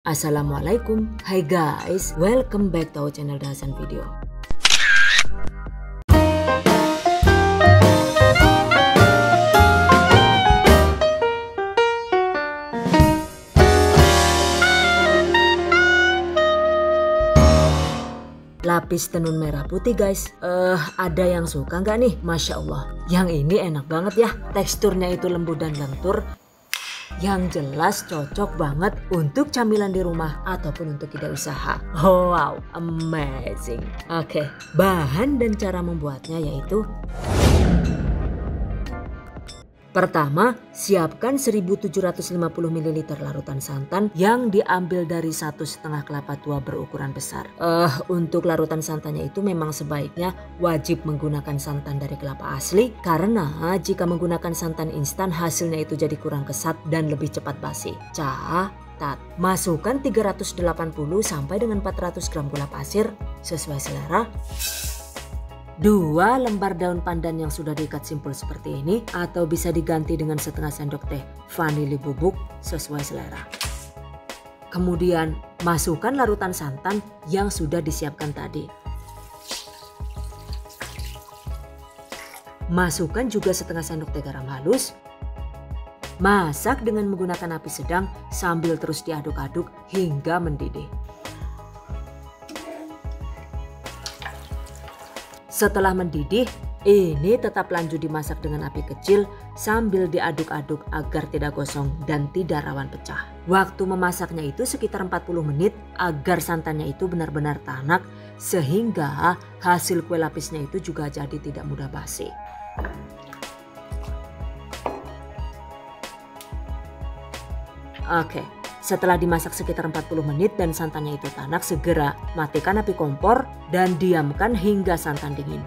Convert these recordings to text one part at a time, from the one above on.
Assalamualaikum, hai guys, welcome back to our channel Dahasan Video. Lapis tenun merah putih guys, ada yang suka nggak nih? Masya Allah, yang ini enak banget ya, teksturnya itu lembut dan lentur. Yang jelas cocok banget untuk camilan di rumah ataupun untuk ide usaha. Oh, wow, amazing. Oke, bahan dan cara membuatnya yaitu: pertama, siapkan 1750 ml larutan santan yang diambil dari 1,5 kelapa tua berukuran besar. Untuk larutan santannya itu memang sebaiknya wajib menggunakan santan dari kelapa asli, karena jika menggunakan santan instan hasilnya itu jadi kurang kesat dan lebih cepat basi. Catat, masukkan 380 sampai dengan 400 gram gula pasir sesuai selera. 2 lembar daun pandan yang sudah diikat simpul seperti ini, atau bisa diganti dengan setengah sendok teh vanili bubuk sesuai selera. Kemudian masukkan larutan santan yang sudah disiapkan tadi. Masukkan juga setengah sendok teh garam halus. Masak dengan menggunakan api sedang sambil terus diaduk-aduk hingga mendidih. Setelah mendidih, ini tetap lanjut dimasak dengan api kecil sambil diaduk-aduk agar tidak gosong dan tidak rawan pecah. Waktu memasaknya itu sekitar 40 menit agar santannya itu benar-benar tanak sehingga hasil kue lapisnya itu juga jadi tidak mudah basi. Oke. Setelah dimasak sekitar 40 menit dan santannya itu tanak, segera matikan api kompor dan diamkan hingga santan dingin.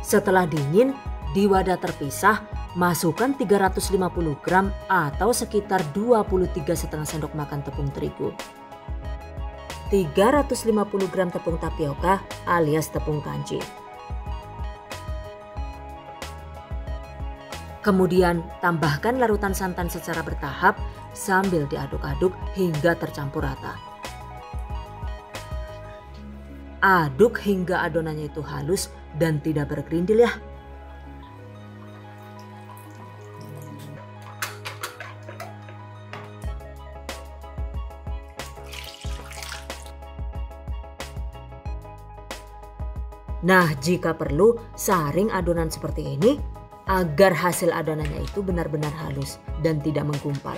Setelah dingin, di wadah terpisah, masukkan 350 gram atau sekitar 23,5 sendok makan tepung terigu. 350 gram tepung tapioka alias tepung kanji. Kemudian tambahkan larutan santan secara bertahap sambil diaduk-aduk hingga tercampur rata. Aduk hingga adonannya itu halus dan tidak bergerindil ya. Nah, jika perlu saring adonan seperti ini agar hasil adonannya itu benar-benar halus dan tidak menggumpal.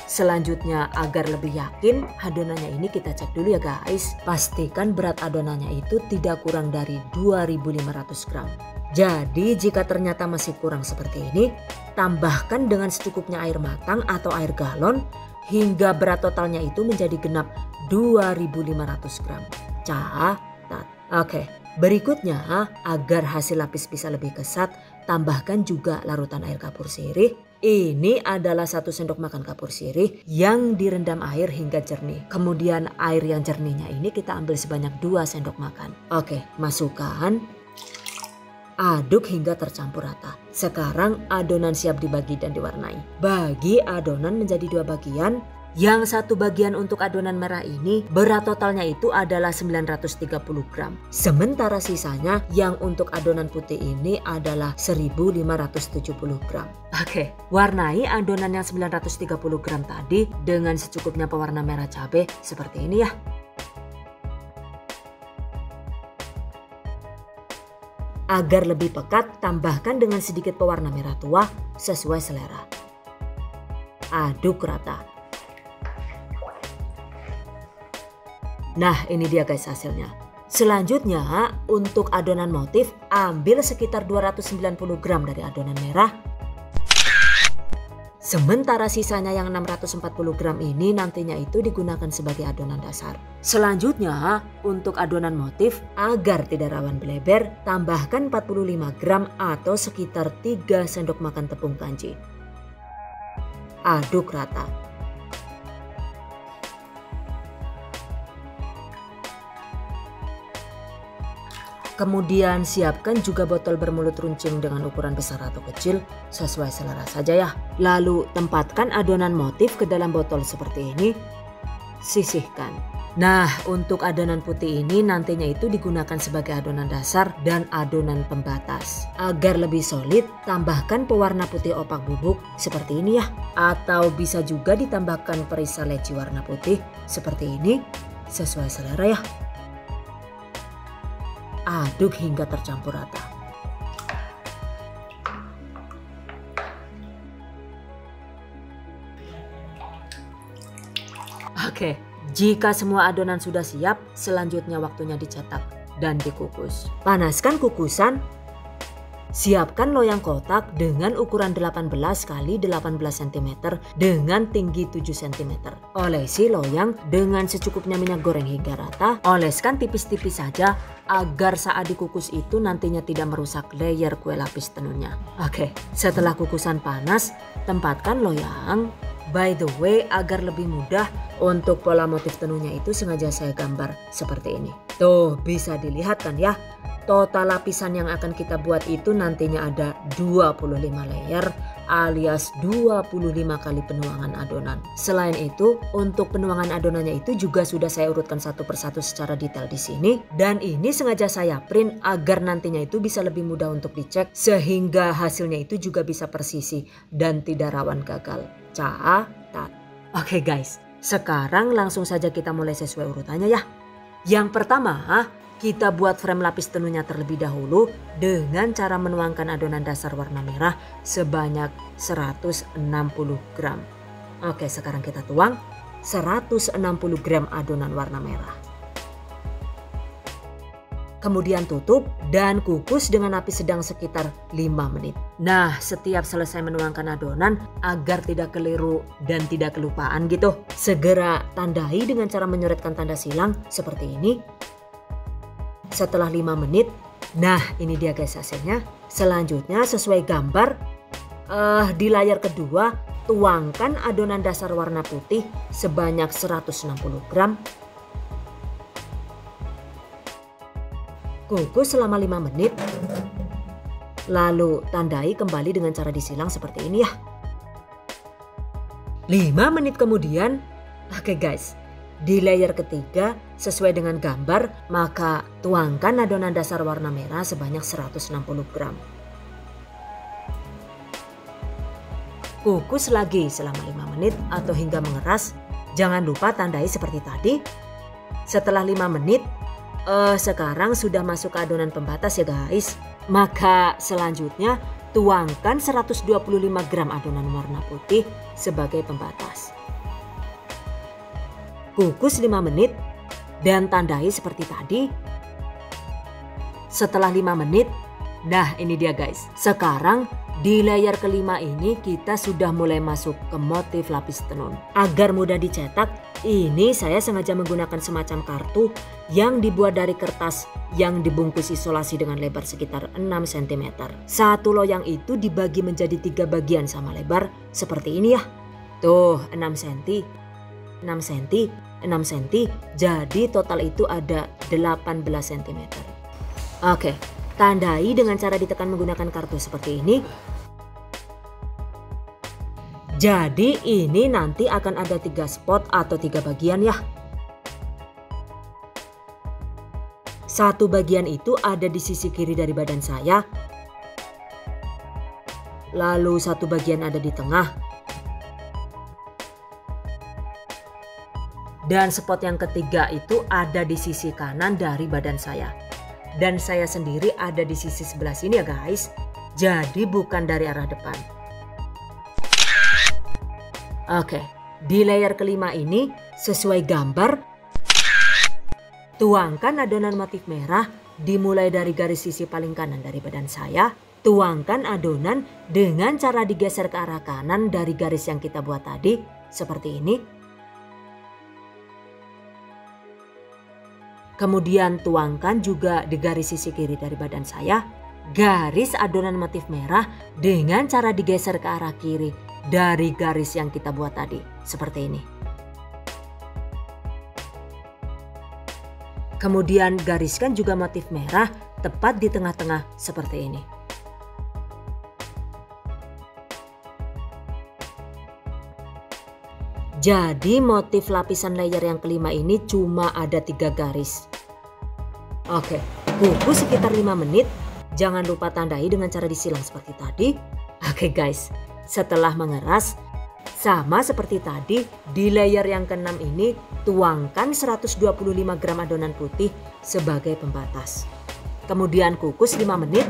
Selanjutnya, agar lebih yakin adonannya ini, kita cek dulu ya guys. Pastikan berat adonannya itu tidak kurang dari 2500 gram. Jadi jika ternyata masih kurang seperti ini, tambahkan dengan secukupnya air matang atau air galon hingga berat totalnya itu menjadi genap 2500 gram. Catat. Oke, berikutnya agar hasil lapis bisa lebih kesat, tambahkan juga larutan air kapur sirih. Ini adalah 1 sendok makan kapur sirih yang direndam air hingga jernih. Kemudian air yang jernihnya ini kita ambil sebanyak 2 sendok makan. Oke, masukkan. Aduk hingga tercampur rata. Sekarang adonan siap dibagi dan diwarnai. Bagi adonan menjadi 2 bagian. Yang satu bagian untuk adonan merah ini berat totalnya itu adalah 930 gram. Sementara sisanya yang untuk adonan putih ini adalah 1570 gram. Oke, warnai adonan yang 930 gram tadi dengan secukupnya pewarna merah cabai seperti ini ya. Agar lebih pekat, tambahkan dengan sedikit pewarna merah tua sesuai selera. Aduk rata. Nah, ini dia guys hasilnya. Selanjutnya untuk adonan motif, ambil sekitar 290 gram dari adonan merah. Sementara sisanya yang 640 gram ini nantinya itu digunakan sebagai adonan dasar. Selanjutnya untuk adonan motif, agar tidak rawan bleber, tambahkan 45 gram atau sekitar 3 sendok makan tepung kanji. Aduk rata. Kemudian siapkan juga botol bermulut runcing dengan ukuran besar atau kecil sesuai selera saja ya. Lalu tempatkan adonan motif ke dalam botol seperti ini. Sisihkan. Nah, untuk adonan putih ini nantinya itu digunakan sebagai adonan dasar dan adonan pembatas. Agar lebih solid, tambahkan pewarna putih opak bubuk seperti ini ya. Atau bisa juga ditambahkan perisa leci warna putih seperti ini sesuai selera ya. Aduk hingga tercampur rata. Oke, jika semua adonan sudah siap, selanjutnya waktunya dicetak dan dikukus. Panaskan kukusan. Siapkan loyang kotak dengan ukuran 18 x 18 cm dengan tinggi 7 cm. Olesi loyang dengan secukupnya minyak goreng hingga rata. Oleskan tipis-tipis saja agar saat dikukus itu nantinya tidak merusak layer kue lapis tenunnya. Oke, setelah kukusan panas, tempatkan loyang. By the way, agar lebih mudah untuk pola motif tenunnya itu sengaja saya gambar seperti ini. Tuh, bisa dilihat kan ya. Total lapisan yang akan kita buat itu nantinya ada 25 layer alias 25 kali penuangan adonan. Selain itu, untuk penuangan adonannya itu juga sudah saya urutkan satu persatu secara detail di sini. Dan ini sengaja saya print agar nantinya itu bisa lebih mudah untuk dicek sehingga hasilnya itu juga bisa presisi dan tidak rawan gagal. Catat. Oke guys, sekarang langsung saja kita mulai sesuai urutannya ya. Yang pertama, kita buat frame lapis tenunnya terlebih dahulu dengan cara menuangkan adonan dasar warna merah sebanyak 160 gram. Oke, sekarang kita tuang 160 gram adonan warna merah. Kemudian tutup dan kukus dengan api sedang sekitar 5 menit. Nah, setiap selesai menuangkan adonan agar tidak keliru dan tidak kelupaan gitu, segera tandai dengan cara menyoretkan tanda silang seperti ini. Setelah 5 menit, nah ini dia guys hasilnya. Selanjutnya sesuai gambar, di layar kedua tuangkan adonan dasar warna putih sebanyak 160 gram. Kukus selama 5 menit. Lalu tandai kembali dengan cara disilang seperti ini ya. 5 menit kemudian, oke guys. Di layer ketiga sesuai dengan gambar, maka tuangkan adonan dasar warna merah sebanyak 160 gram. Kukus lagi selama 5 menit atau hingga mengeras. Jangan lupa tandai seperti tadi. Setelah 5 menit, sekarang sudah masuk ke adonan pembatas ya guys. Maka selanjutnya tuangkan 125 gram adonan warna putih sebagai pembatas. Kukus 5 menit dan tandai seperti tadi. Setelah 5 menit, nah ini dia guys. Sekarang di layer kelima ini kita sudah mulai masuk ke motif lapis tenun. Agar mudah dicetak, ini saya sengaja menggunakan semacam kartu yang dibuat dari kertas yang dibungkus isolasi dengan lebar sekitar 6 cm. Satu loyang itu dibagi menjadi 3 bagian sama lebar seperti ini ya. Tuh 6 cm, 6 cm, 6 cm, jadi total itu ada 18 cm. Oke, tandai dengan cara ditekan menggunakan kartu seperti ini. Jadi ini nanti akan ada 3 spot atau 3 bagian ya. Satu bagian itu ada di sisi kiri dari badan saya. Lalu satu bagian ada di tengah. Dan spot yang ketiga itu ada di sisi kanan dari badan saya. Dan saya sendiri ada di sisi sebelah sini ya guys. Jadi bukan dari arah depan. Oke, di layer kelima ini sesuai gambar, tuangkan adonan motif merah dimulai dari garis sisi paling kanan dari badan saya. Tuangkan adonan dengan cara digeser ke arah kanan dari garis yang kita buat tadi, seperti ini. Kemudian tuangkan juga di garis sisi kiri dari badan saya, garis adonan motif merah dengan cara digeser ke arah kiri dari garis yang kita buat tadi, seperti ini. Kemudian gariskan juga motif merah tepat di tengah-tengah seperti ini. Jadi motif lapisan layer yang kelima ini cuma ada 3 garis. Oke, kukus sekitar 5 menit. Jangan lupa tandai dengan cara disilang seperti tadi. Oke guys, setelah mengeras, sama seperti tadi, di layer yang ke-6 ini tuangkan 125 gram adonan putih sebagai pembatas. Kemudian kukus 5 menit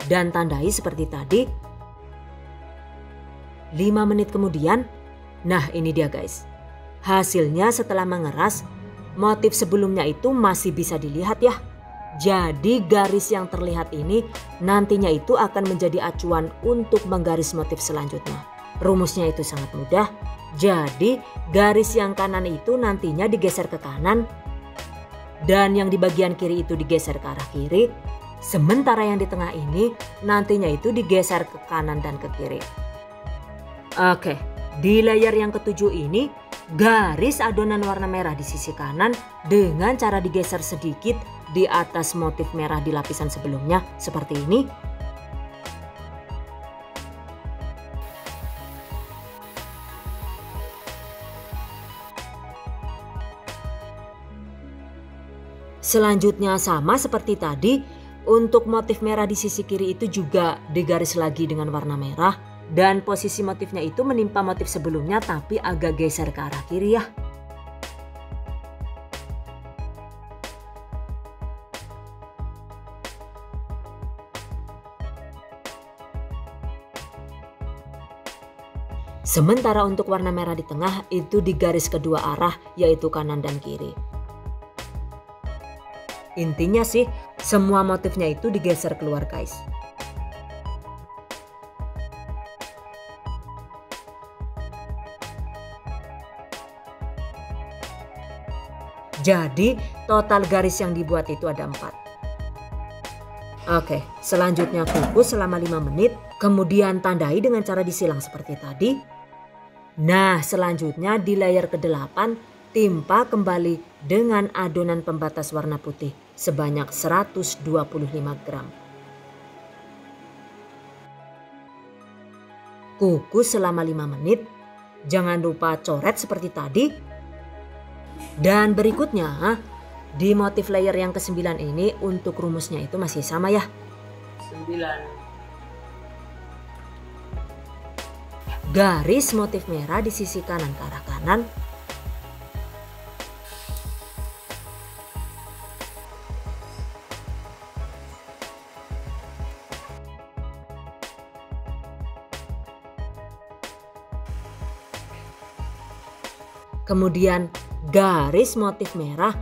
dan tandai seperti tadi. 5 menit kemudian, nah ini dia guys. Hasilnya setelah mengeras, motif sebelumnya itu masih bisa dilihat ya. Jadi garis yang terlihat ini nantinya itu akan menjadi acuan untuk menggaris motif selanjutnya. Rumusnya itu sangat mudah. Jadi garis yang kanan itu nantinya digeser ke kanan dan yang di bagian kiri itu digeser ke arah kiri. Sementara yang di tengah ini nantinya itu digeser ke kanan dan ke kiri. Oke, di layer yang ke-7 ini garis adonan warna merah di sisi kanan dengan cara digeser sedikit di atas motif merah di lapisan sebelumnya seperti ini. Selanjutnya sama seperti tadi, untuk motif merah di sisi kiri itu juga digaris lagi dengan warna merah. Dan posisi motifnya itu menimpa motif sebelumnya tapi agak geser ke arah kiri ya. Sementara untuk warna merah di tengah itu digaris kedua arah yaitu kanan dan kiri. Intinya sih semua motifnya itu digeser keluar guys. Jadi total garis yang dibuat itu ada 4. Oke, selanjutnya kukus selama 5 menit. Kemudian tandai dengan cara disilang seperti tadi. Nah selanjutnya di layer ke-8 timpa kembali dengan adonan pembatas warna putih sebanyak 125 gram. Kukus selama 5 menit. Jangan lupa coret seperti tadi. Dan berikutnya di motif layer yang ke-9 ini untuk rumusnya itu masih sama ya. 9. Garis motif merah di sisi kanan ke arah kanan. Kemudian garis motif merah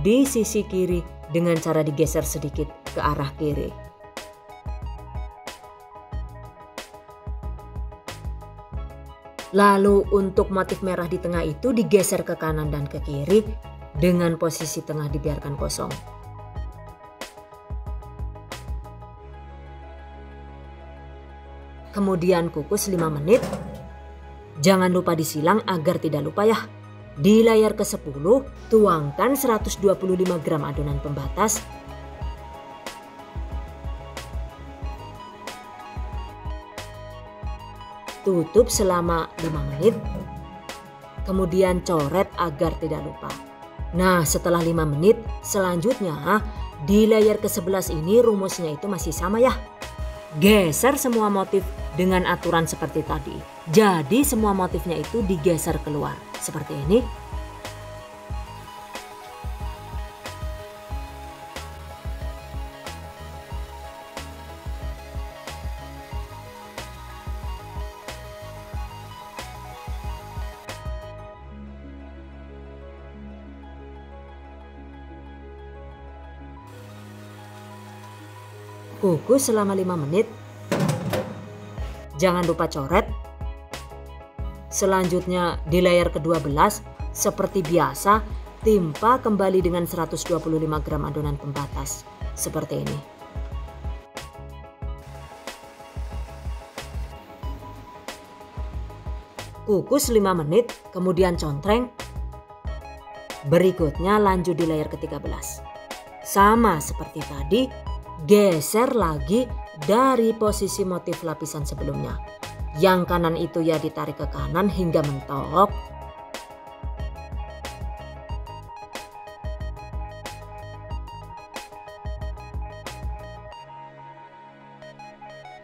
di sisi kiri dengan cara digeser sedikit ke arah kiri. Lalu untuk motif merah di tengah itu digeser ke kanan dan ke kiri dengan posisi tengah dibiarkan kosong. Kemudian kukus 5 menit. Jangan lupa disilang agar tidak lupa ya. Di layer ke-10 tuangkan 125 gram adonan pembatas. Tutup selama 5 menit. Kemudian coret agar tidak lupa. Nah setelah 5 menit selanjutnya di layer ke-11 ini rumusnya itu masih sama ya. Geser semua motif dengan aturan seperti tadi. Jadi semua motifnya itu digeser keluar seperti ini. Kukus selama 5 menit. Jangan lupa coret. Selanjutnya di layer ke-12 seperti biasa timpa kembali dengan 125 gram adonan pembatas seperti ini. Kukus 5 menit kemudian contreng. Berikutnya lanjut di layer ke-13. Sama seperti tadi, geser lagi dari posisi motif lapisan sebelumnya. Yang kanan itu ya ditarik ke kanan hingga mentok.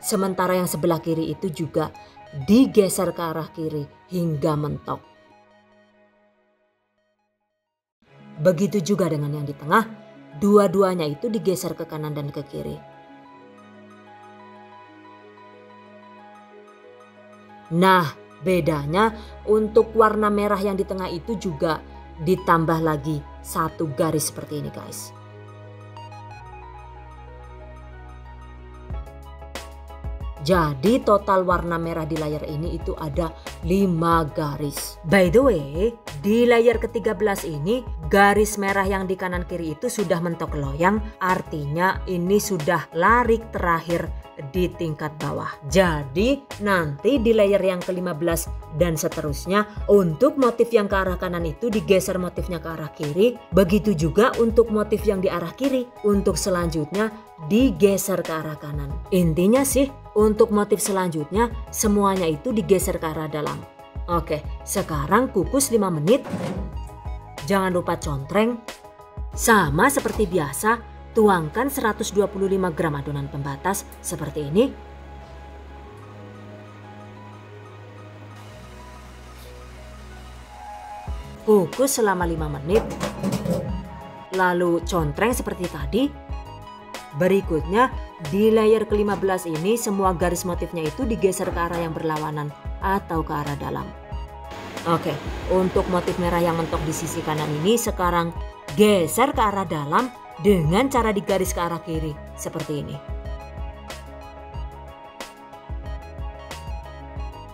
Sementara yang sebelah kiri itu juga digeser ke arah kiri hingga mentok. Begitu juga dengan yang di tengah, dua-duanya itu digeser ke kanan dan ke kiri. Nah, bedanya untuk warna merah yang di tengah itu juga ditambah lagi satu garis seperti ini, guys. Jadi total warna merah di layar ini itu ada 5 garis. By the way, di layar ke-13 ini garis merah yang di kanan kiri itu sudah mentok loyang. Artinya ini sudah lari terakhir di tingkat bawah. Jadi nanti di layar yang ke-15 dan seterusnya untuk motif yang ke arah kanan itu digeser motifnya ke arah kiri. Begitu juga untuk motif yang di arah kiri. Untuk selanjutnya digeser ke arah kanan. Intinya sih untuk motif selanjutnya semuanya itu digeser ke arah dalam. Oke, sekarang kukus 5 menit. Jangan lupa contreng. Sama seperti biasa, tuangkan 125 gram adonan pembatas seperti ini. Kukus selama 5 menit. Lalu contreng seperti tadi. Berikutnya di layer ke-15 ini semua garis motifnya itu digeser ke arah yang berlawanan atau ke arah dalam. Oke, untuk motif merah yang mentok di sisi kanan ini sekarang geser ke arah dalam dengan cara digaris ke arah kiri seperti ini.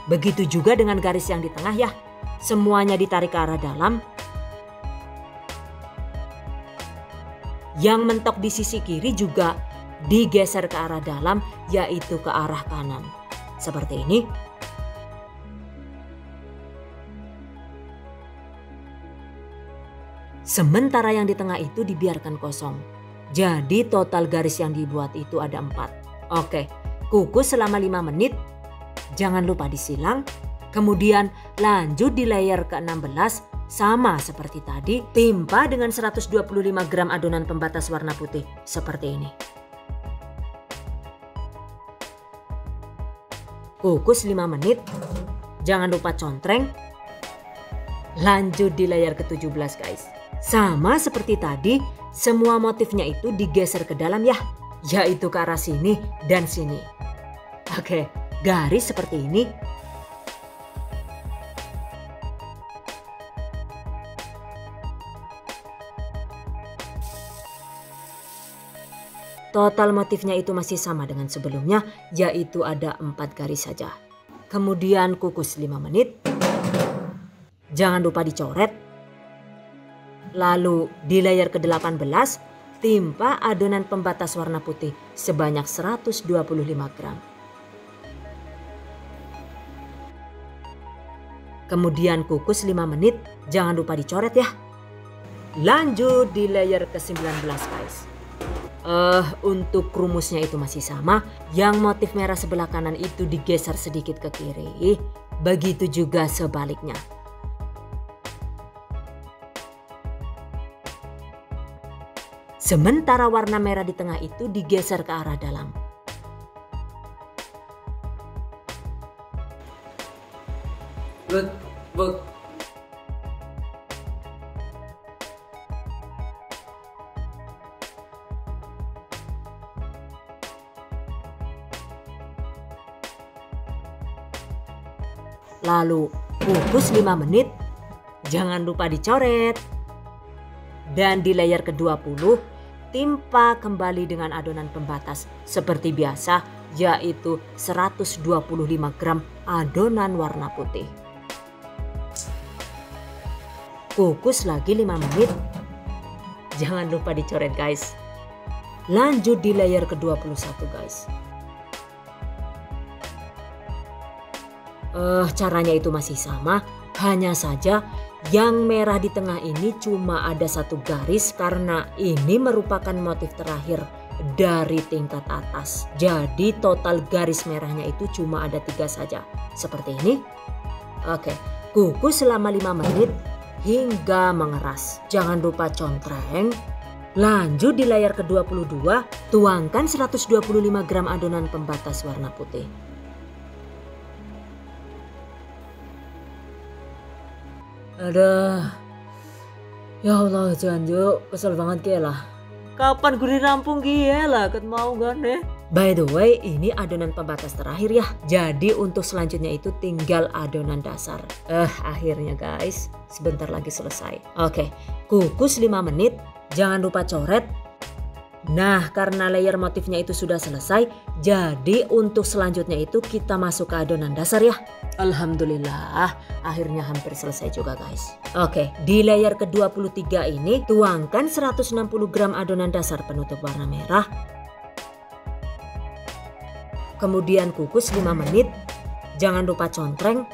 Begitu juga dengan garis yang di tengah ya, semuanya ditarik ke arah dalam. Yang mentok di sisi kiri juga digeser ke arah dalam, yaitu ke arah kanan. Seperti ini. Sementara yang di tengah itu dibiarkan kosong. Jadi total garis yang dibuat itu ada 4. Oke, kukus selama 5 menit. Jangan lupa disilang. Kemudian lanjut di layer ke-16. Sama seperti tadi, timpa dengan 125 gram adonan pembatas warna putih seperti ini. Kukus 5 menit. Jangan lupa contreng. Lanjut di layar ke-17 guys. Sama seperti tadi, semua motifnya itu digeser ke dalam ya, yaitu ke arah sini dan sini. Oke, garis seperti ini. Total motifnya itu masih sama dengan sebelumnya, yaitu ada 4 garis saja. Kemudian kukus 5 menit. Jangan lupa dicoret. Lalu di layer ke-18, timpa adonan pembatas warna putih sebanyak 125 gram. Kemudian kukus 5 menit, jangan lupa dicoret ya. Lanjut di layer ke-19 guys. Untuk rumusnya itu masih sama. Yang motif merah sebelah kanan itu digeser sedikit ke kiri. Begitu juga sebaliknya. Sementara warna merah di tengah itu digeser ke arah dalam. Lalu kukus 5 menit. Jangan lupa dicoret. Dan di layer ke-20 timpa kembali dengan adonan pembatas seperti biasa, yaitu 125 gram adonan warna putih. Kukus lagi 5 menit. Jangan lupa dicoret guys. Lanjut di layer ke-21 guys. Caranya itu masih sama, hanya saja Yang merah di tengah ini cuma ada satu garis karena ini merupakan motif terakhir dari tingkat atas. Jadi total garis merahnya itu cuma ada 3 saja. Seperti ini. Oke, kukus selama 5 menit hingga mengeras. Jangan lupa contreng. Lanjut di layer ke-22, tuangkan 125 gram adonan pembatas warna putih. Aduh, ya Allah Janjo, kesel banget lah. Kapan gue rampung lah, ket mau gak nih? By the way, ini adonan pembatas terakhir ya. Jadi untuk selanjutnya itu tinggal adonan dasar. Akhirnya guys, sebentar lagi selesai. Oke, kukus 5 menit. Jangan lupa coret. Nah, karena layer motifnya itu sudah selesai, jadi untuk selanjutnya itu kita masuk ke adonan dasar ya. Alhamdulillah, akhirnya hampir selesai juga guys. Oke, di layer ke-23 ini tuangkan 160 gram adonan dasar penutup warna merah. Kemudian kukus 5 menit. Jangan lupa contreng.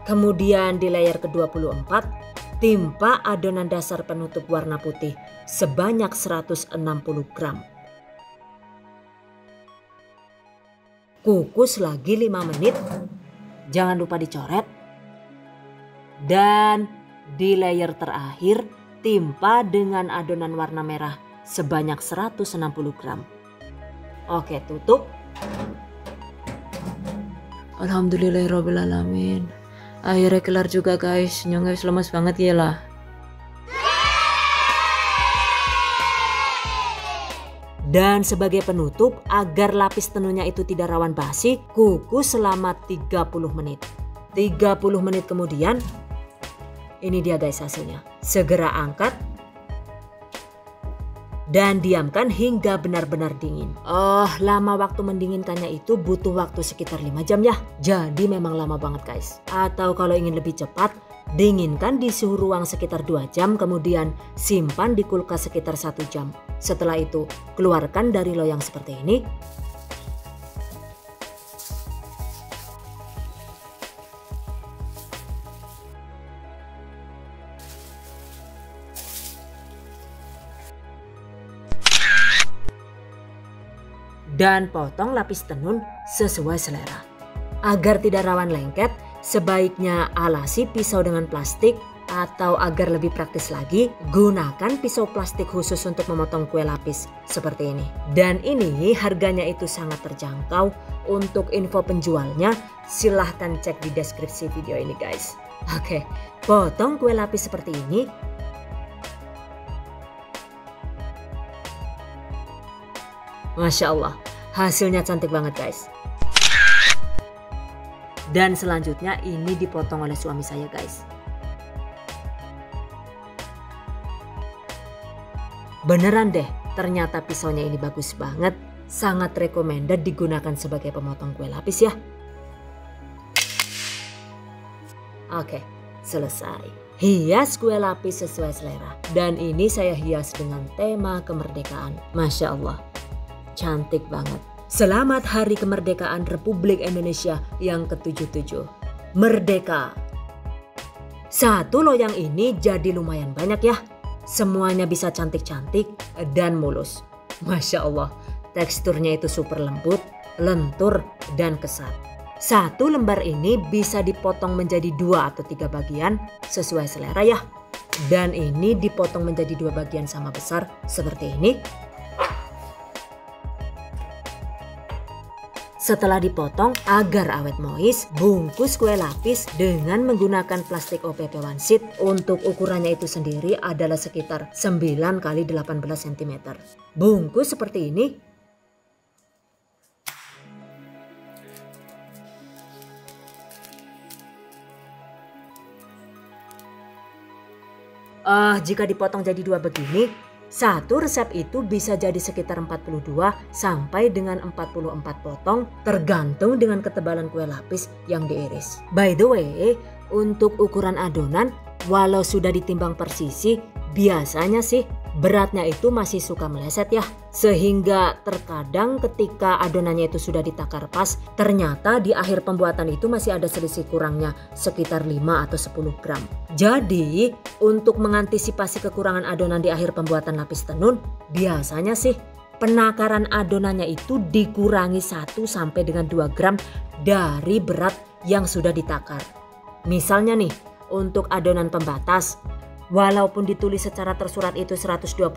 Kemudian di layer ke-24 timpa adonan dasar penutup warna putih sebanyak 160 gram. Kukus lagi 5 menit. Jangan lupa dicoret. Dan di layer terakhir timpa dengan adonan warna merah sebanyak 160 gram. Oke, tutup. Alhamdulillahirrahmanirrahim. Akhirnya kelar juga guys. Nyong lemes banget ya lah. Dan sebagai penutup, agar lapis tenunnya itu tidak rawan basi, kukus selama 30 menit. 30 menit kemudian, ini dia guys hasilnya. Segera angkat dan diamkan hingga benar-benar dingin. Lama waktu mendinginkannya itu butuh waktu sekitar 5 jam ya. Jadi memang lama banget guys. Atau kalau ingin lebih cepat, dinginkan di suhu ruang sekitar 2 jam, kemudian simpan di kulkas sekitar 1 jam. Setelah itu, keluarkan dari loyang seperti ini. Dan potong lapis tenun sesuai selera. Agar tidak rawan lengket, sebaiknya alasi pisau dengan plastik, atau agar lebih praktis lagi, gunakan pisau plastik khusus untuk memotong kue lapis seperti ini. Dan ini harganya itu sangat terjangkau. Untuk info penjualnya silahkan cek di deskripsi video ini guys. Oke, potong kue lapis seperti ini. Masya Allah, hasilnya cantik banget guys. Dan selanjutnya ini dipotong oleh suami saya guys. Beneran deh, ternyata pisaunya ini bagus banget. Sangat recommended digunakan sebagai pemotong kue lapis ya. Oke, selesai. Hias kue lapis sesuai selera. Dan ini saya hias dengan tema kemerdekaan. Masya Allah. Cantik banget. Selamat Hari Kemerdekaan Republik Indonesia yang ke-77. Merdeka. Satu loyang ini jadi lumayan banyak ya. Semuanya bisa cantik-cantik dan mulus. Masya Allah, teksturnya itu super lembut, lentur, dan kesat. Satu lembar ini bisa dipotong menjadi 2 atau 3 bagian sesuai selera ya. Dan ini dipotong menjadi 2 bagian sama besar seperti ini. Setelah dipotong agar awet moist, bungkus kue lapis dengan menggunakan plastik OPP One Sheet. Untuk ukurannya itu sendiri adalah sekitar 9 x 18 cm. Bungkus seperti ini. Jika dipotong jadi 2 begini, satu resep itu bisa jadi sekitar 42 sampai dengan 44 potong tergantung dengan ketebalan kue lapis yang diiris. By the way, untuk ukuran adonan walau sudah ditimbang per sisi biasanya sih beratnya itu masih suka meleset ya. Sehingga terkadang ketika adonannya itu sudah ditakar pas, ternyata di akhir pembuatan itu masih ada selisih kurangnya sekitar 5 atau 10 gram. Jadi untuk mengantisipasi kekurangan adonan di akhir pembuatan lapis tenun, biasanya sih penakaran adonannya itu dikurangi 1 sampai dengan 2 gram dari berat yang sudah ditakar. Misalnya nih, untuk adonan pembatas, walaupun ditulis secara tersurat itu 125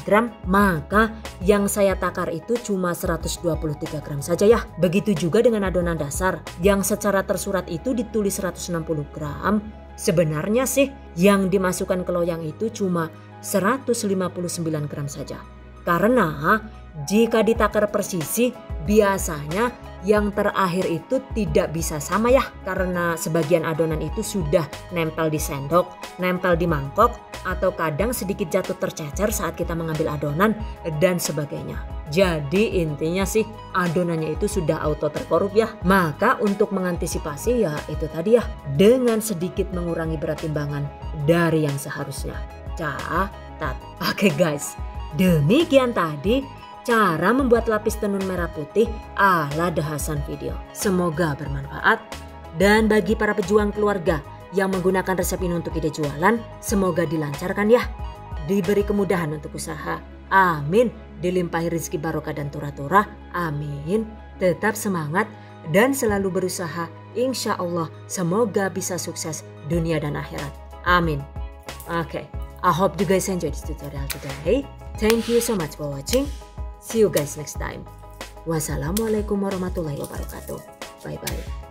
gram, maka yang saya takar itu cuma 123 gram saja ya. Begitu juga dengan adonan dasar yang secara tersurat itu ditulis 160 gram. Sebenarnya sih yang dimasukkan ke loyang itu cuma 159 gram saja. Karena jika ditakar persisi, biasanya yang terakhir itu tidak bisa sama ya, karena sebagian adonan itu sudah nempel di sendok, nempel di mangkok, atau kadang sedikit jatuh tercecer saat kita mengambil adonan dan sebagainya. Jadi intinya sih adonannya itu sudah auto terkorup ya. Maka untuk mengantisipasi ya itu tadi ya, dengan sedikit mengurangi berat timbangan dari yang seharusnya. Catat. Oke guys, demikian tadi cara membuat lapis tenun merah putih ala The Hasan Video. Semoga bermanfaat, dan bagi para pejuang keluarga yang menggunakan resep ini untuk ide jualan, semoga dilancarkan ya. Diberi kemudahan untuk usaha, amin. Dilimpahi rezeki barokah dan turah-turah, amin. Tetap semangat dan selalu berusaha, insya Allah semoga bisa sukses dunia dan akhirat, amin. Okay, I hope you guys enjoyed this tutorial today. Thank you so much for watching. See you guys next time. Wassalamualaikum warahmatullahi wabarakatuh. Bye bye.